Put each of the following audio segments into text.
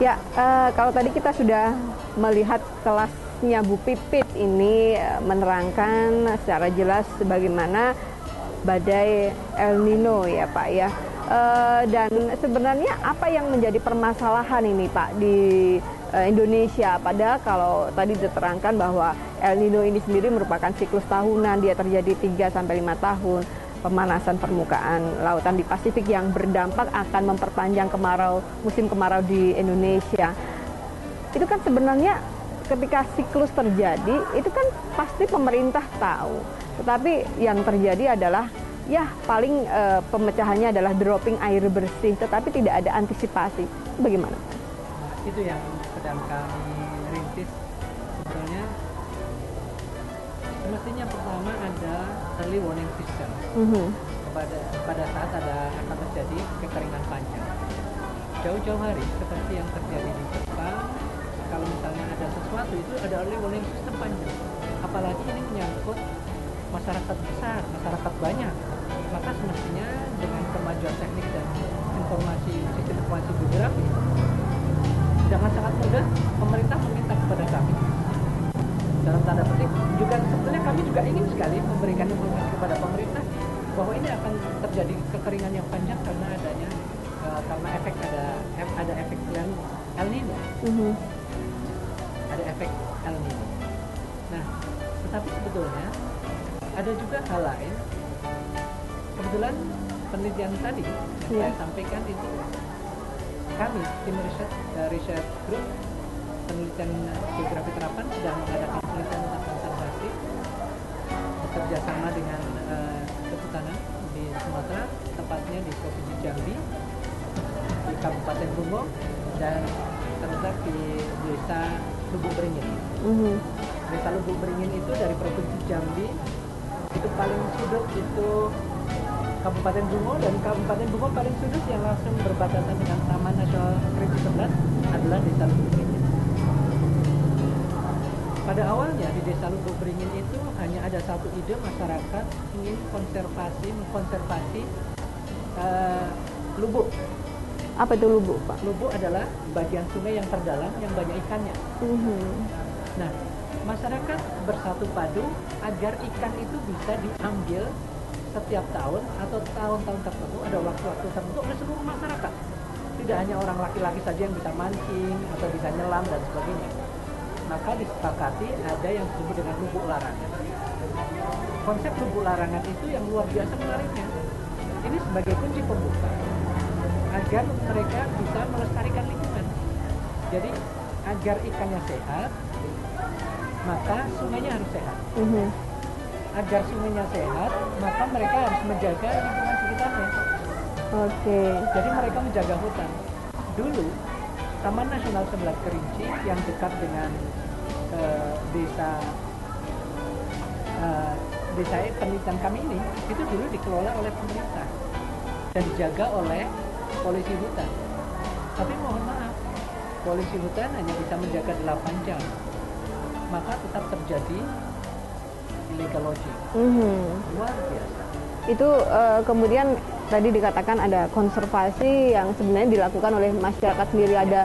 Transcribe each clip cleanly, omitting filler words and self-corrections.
Ya, kalau tadi kita sudah melihat kelasnya Bu Pipit ini menerangkan secara jelas bagaimana badai El Nino ya Pak ya. Dan sebenarnya apa yang menjadi permasalahan ini Pak di Indonesia? Padahal kalau tadi diterangkan bahwa El Nino ini sendiri merupakan siklus tahunan, dia terjadi 3-5 tahun. Pemanasan permukaan lautan di Pasifik yang berdampak akan memperpanjang musim kemarau di Indonesia. Itu kan sebenarnya ketika siklus terjadi, itu kan pasti pemerintah tahu. Tetapi yang terjadi adalah ya paling pemecahannya adalah dropping air bersih, tetapi tidak ada antisipasi. Bagaimana? Itu yang sedang kami rintis sebetulnya. Semestinya pertama ada early warning system pada saat akan terjadi kekeringan panjang. Jauh-jauh hari seperti yang terjadi di Jepang, kalau misalnya ada sesuatu itu ada early warning system panjang. Apalagi ini menyangkut masyarakat besar, masyarakat banyak. Maka semestinya dengan kemajuan teknik dan sistem informasi geografi, dengan sangat mudah pemerintah meminta kepada kami. Dalam tanda petik juga sebetulnya kami juga ingin sekali memberikan informasi kepada pemerintah bahwa ini akan terjadi kekeringan yang panjang karena adanya karena ada efek El Nino. Ada efek El Nino. Nah, tetapi sebetulnya ada juga hal lain. Kebetulan penelitian tadi yang saya sampaikan itu kami tim riset group penelitian geografi terapan sedang mengadakan penelitian tentang konservasi bekerja sama dengan kehutanan di Sumatera, tepatnya di Provinsi Jambi, di Kabupaten Bungo, dan terletak di Desa Lubuk Beringin. Desa Lubuk Beringin itu dari Provinsi Jambi, itu paling sudut itu Kabupaten Bungo, dan Kabupaten Bungo paling sudut yang langsung berbatasan dengan Taman Nasional Kerinci Sebelas adalah Desa Lubuk Beringin. Pada awalnya di Desa Lubuk Beringin itu hanya ada satu ide, masyarakat ingin mengkonservasi lubuk. Apa itu lubuk, Pak? Lubuk adalah bagian sungai yang terdalam yang banyak ikannya. Nah, masyarakat bersatu padu agar ikan itu bisa diambil setiap tahun atau tahun-tahun tertentu, ada waktu-waktu tertentu oleh seluruh masyarakat. Tidak hanya orang laki-laki saja yang bisa mancing atau bisa nyelam dan sebagainya. Maka disepakati ada yang disebut dengan lubuk larangan. Konsep lubuk larangan itu yang luar biasa menariknya. Ini sebagai kunci pembuka agar mereka bisa melestarikan lingkungan. Jadi agar ikannya sehat, maka sungainya harus sehat. Agar sungainya sehat, maka mereka harus menjaga lingkungan sekitarnya. Jadi mereka menjaga hutan. Dulu Taman Nasional Sebelas Kerinci yang dekat dengan desa penelitian kami ini, itu dulu dikelola oleh pemerintah dan dijaga oleh polisi hutan. Tapi mohon maaf, polisi hutan hanya bisa menjaga 8 jam, maka tetap terjadi illegal logging. Luar biasa. Itu kemudian tadi dikatakan ada konservasi yang sebenarnya dilakukan oleh masyarakat sendiri, ada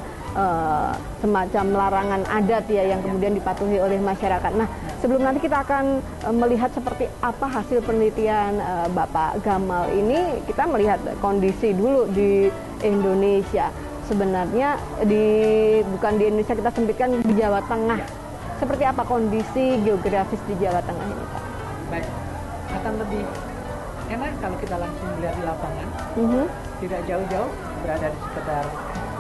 semacam larangan adat ya yang kemudian dipatuhi oleh masyarakat. Nah, sebelum nanti kita akan melihat seperti apa hasil penelitian Bapak Gamal ini, kita melihat kondisi dulu di Indonesia. Sebenarnya bukan di Indonesia, kita sempitkan di Jawa Tengah. Seperti apa kondisi geografis di Jawa Tengah ini, Pak? Baik, akan lebih enak kalau kita langsung melihat di lapangan. Tidak jauh-jauh, berada di sekitar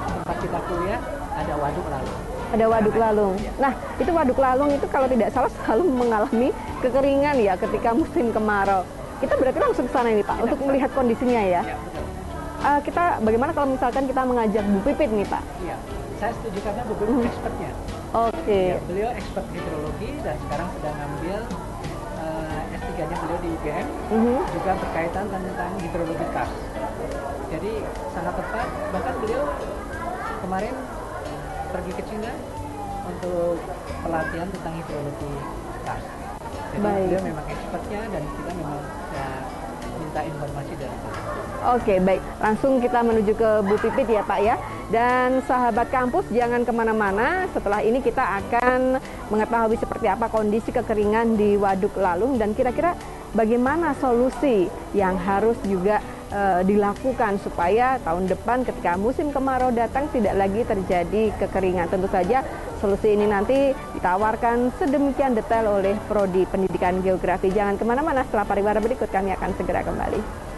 tempat kita kuliah, ada Waduk Lalung. Ada Waduk Lalung. Nah, itu Waduk Lalung itu kalau tidak salah selalu mengalami kekeringan ya ketika musim kemarau. Kita berarti langsung ke sana ini, Pak, untuk melihat kondisinya ya. Kita bagaimana kalau misalkan kita mengajak Bu Pipit nih, Pak? Iya, saya setuju karena Bu Pipit expertnya. Ya, beliau expert hidrologi dan sekarang sedang ambil S3-nya beliau di UGM, juga berkaitan tentang hidrologi karst. Jadi sangat tepat, bahkan beliau kemarin pergi ke Cina untuk pelatihan tentang hidrologi karst. Jadi beliau memang expertnya dan kita memang minta informasi dari Pak. Oke, baik. Langsung kita menuju ke Bu Pipit ya Pak ya. Dan sahabat kampus jangan kemana-mana. Setelah ini kita akan mengetahui seperti apa kondisi kekeringan di Waduk Lalung dan kira-kira bagaimana solusi yang harus juga dilakukan supaya tahun depan ketika musim kemarau datang tidak lagi terjadi kekeringan. Tentu saja solusi ini nanti ditawarkan sedemikian detail oleh Prodi Pendidikan Geografi. Jangan kemana-mana, setelah pariwara berikut kami akan segera kembali.